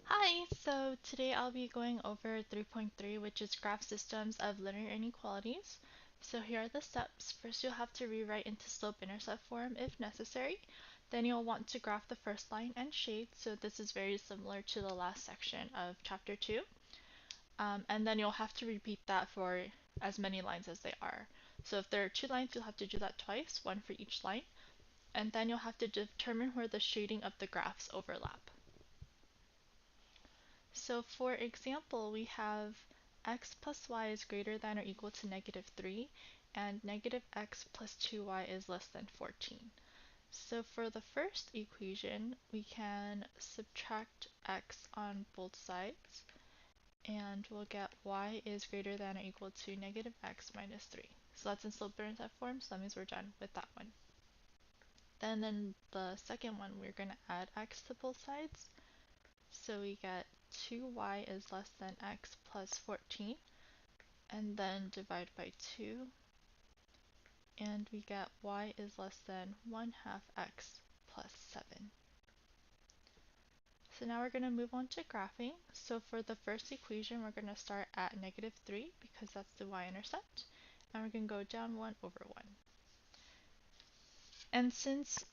Hi, so today I'll be going over 3.3, which is graph systems of linear inequalities. So here are the steps. First, you'll have to rewrite into slope-intercept form if necessary. Then you'll want to graph the first line and shade, so this is very similar to the last section of chapter 2. And then you'll have to repeat that for as many lines as they are. So if there are 2 lines, you'll have to do that twice, one for each line. And then you'll have to determine where the shading of the graphs overlap. So for example, we have x plus y is greater than or equal to -3, and negative x plus 2y is less than 14. So for the first equation, we can subtract x on both sides, and we'll get y is greater than or equal to -x minus 3. So that's in slope-intercept form, so that means we're done with that one. Then in the second one, we're going to add x to both sides. So we get 2y is less than x plus 14, and then divide by 2, and we get y is less than 1/2 x plus 7. So now we're going to move on to graphing. So for the first equation, we're going to start at -3 because that's the y-intercept, and we're going to go down 1 over 1. And since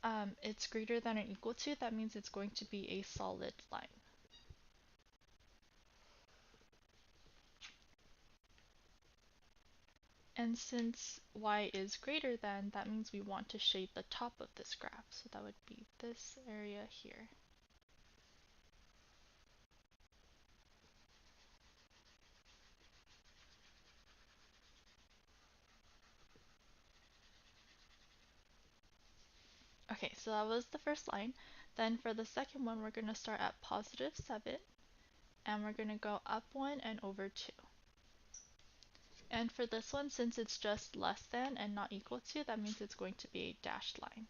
it's greater than or equal to, that means it's going to be a solid line. And since y is greater than, that means we want to shade the top of this graph. So that would be this area here. Okay, so that was the first line. Then for the second one, we're going to start at +7, and we're going to go up 1 and over 2. And for this one, since it's just less than and not equal to, that means it's going to be a dashed line.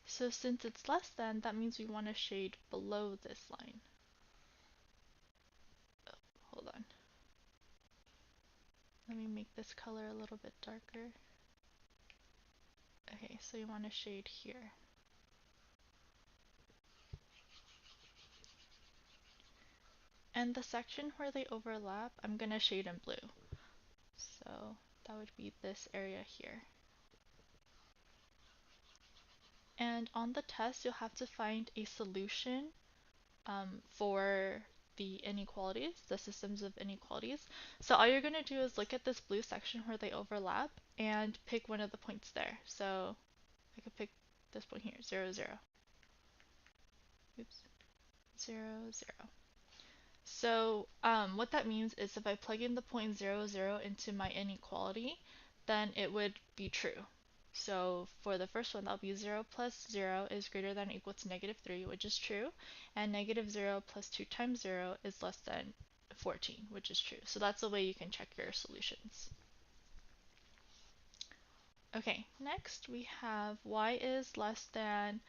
So since it's less than, that means we want to shade below this line. Oh, hold on. Let me make this color a little bit darker. Okay, so you want to shade here. And the section where they overlap, I'm going to shade in blue. So that would be this area here. And on the test, you'll have to find a solution for the inequalities, the systems of inequalities. So all you're going to do is look at this blue section where they overlap and pick one of the points there. So I could pick this point here, 0, 0. Oops, 0, 0. So what that means is if I plug in the point 0, 0 into my inequality, then it would be true. So for the first one, that'll be 0 plus 0 is greater than or equal to -3, which is true, and -0 plus 2 times 0 is less than 14, which is true. So that's the way you can check your solutions. Okay, next we have y is less than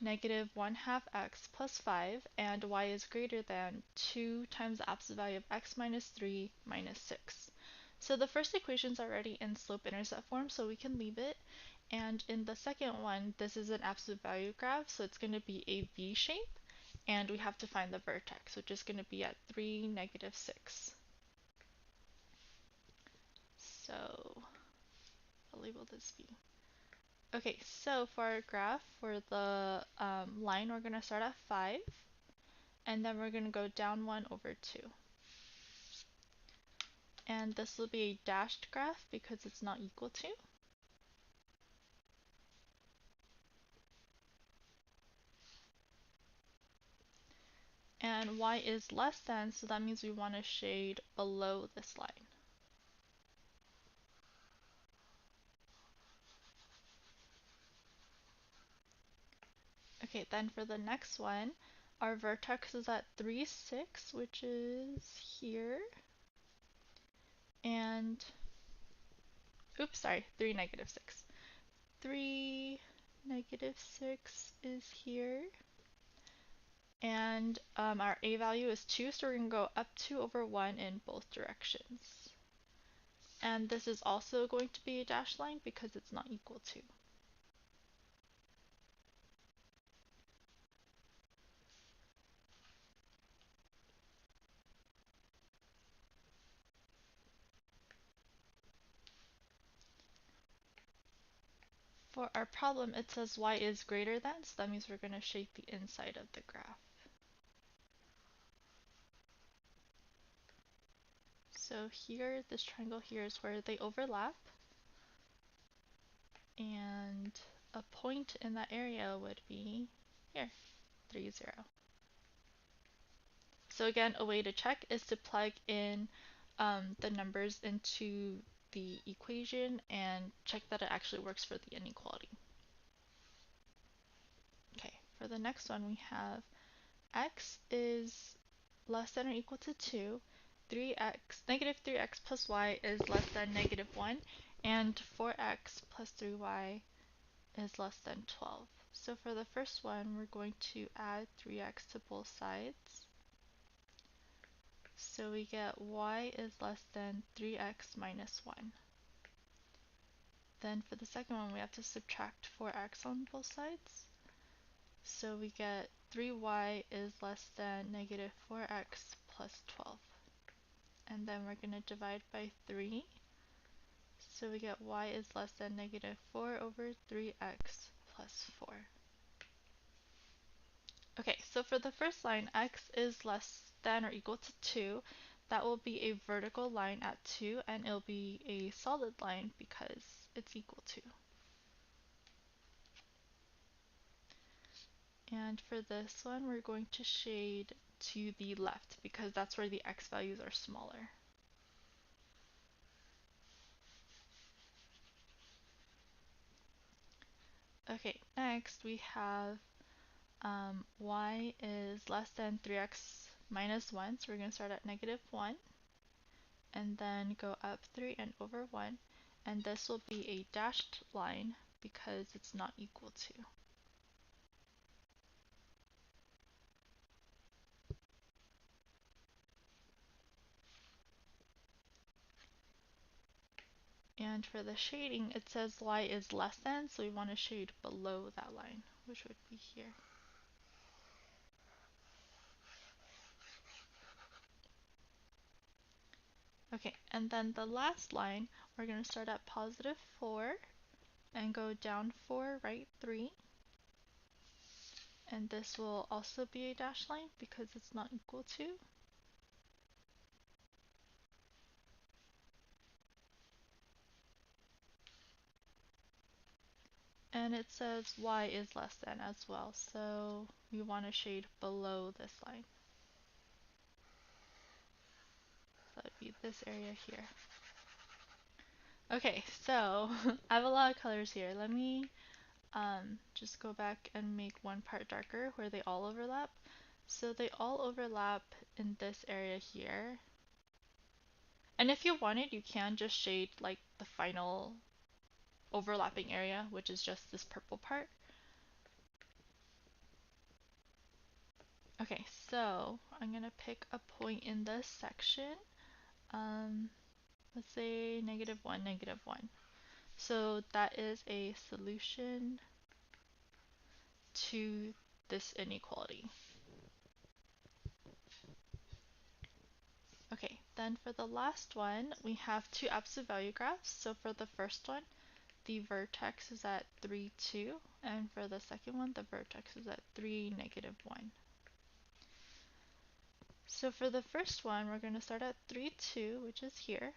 -1/2 x plus 5, and y is greater than 2 times the absolute value of x minus 3 minus 6. So the first equation is already in slope-intercept form, so we can leave it. And in the second one, this is an absolute value graph, so it's going to be a V shape, and we have to find the vertex, which is going to be at 3, -6. So I'll label this V. Okay, so for our graph, for the line, we're going to start at 5, and then we're going to go down 1 over 2. And this will be a dashed graph because it's not equal to. And y is less than, so that means we want to shade below this line. Okay, then for the next one, our vertex is at 3, 6, which is here. And, oops, sorry, 3, -6. 3, -6 is here. And our a value is 2, so we're going to go up 2 over 1 in both directions. And this is also going to be a dashed line because it's not equal to. For our problem, it says y is greater than, so that means we're going to shape the inside of the graph. So here, this triangle here is where they overlap, and a point in that area would be here, 3, 0. So again, a way to check is to plug in the numbers into the equation and check that it actually works for the inequality. Okay, for the next one we have x is less than or equal to 2, negative 3x plus y is less than negative 1, and 4x plus 3y is less than 12. So for the first one, we're going to add 3x to both sides. So we get y is less than 3x minus 1. Then for the second one, we have to subtract 4x on both sides. So we get 3y is less than negative 4x plus 12. And then we're going to divide by 3. So we get y is less than negative 4 over 3x plus 4. Okay, so for the first line, x is less than or equal to 2. That will be a vertical line at 2, and it'll be a solid line because it's equal to. And for this one, we're going to shade to the left because that's where the x values are smaller. Okay, next we have y is less than 3x minus 1, so we're going to start at negative 1, and then go up 3 and over 1, and this will be a dashed line because it's not equal to. And for the shading, it says y is less than, so we want to shade below that line, which would be here. Okay, and then the last line, we're going to start at positive 4 and go down 4, right 3. And this will also be a dashed line because it's not equal to. And it says y is less than as well, so we want to shade below this line. So that would be this area here. Okay, so I have a lot of colors here. Let me just go back and make one part darker where they all overlap. So they all overlap in this area here. And if you wanted, you can just shade like the final overlapping area, which is just this purple part. Okay, so I'm gonna pick a point in this section. Let's say negative 1, negative 1. So that is a solution to this inequality. Okay, then for the last one, we have two absolute value graphs. So for the first one, the vertex is at 3, 2, and for the second one, the vertex is at 3, negative 1. So for the first one, we're going to start at 3, 2, which is here,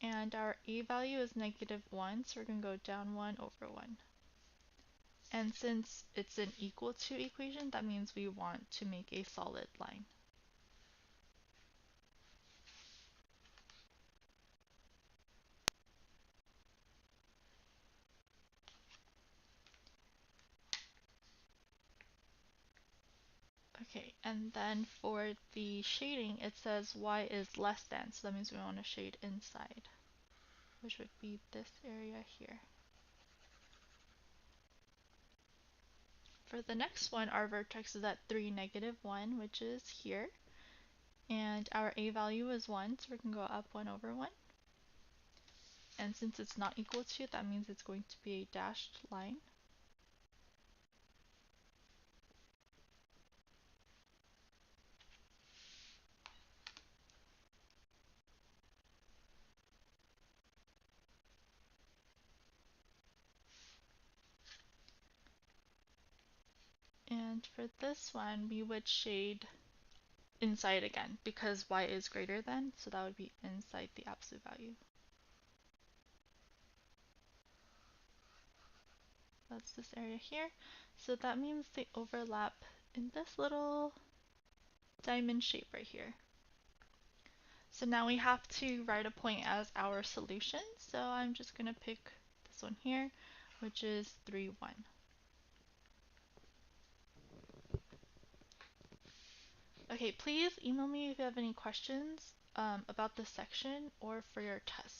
and our a value is negative 1, so we're going to go down 1 over 1. And since it's an equal to equation, that means we want to make a solid line. Okay, and then for the shading, it says y is less than, so that means we want to shade inside, which would be this area here. For the next one, our vertex is at 3, negative 1, which is here, and our a value is 1, so we can go up 1 over 1. And since it's not equal to, that means it's going to be a dashed line. And for this one, we would shade inside again because y is greater than, so that would be inside the absolute value. That's this area here. So that means they overlap in this little diamond shape right here. So now we have to write a point as our solution. So I'm just going to pick this one here, which is 3, 1. Okay, please email me if you have any questions about this section or for your test.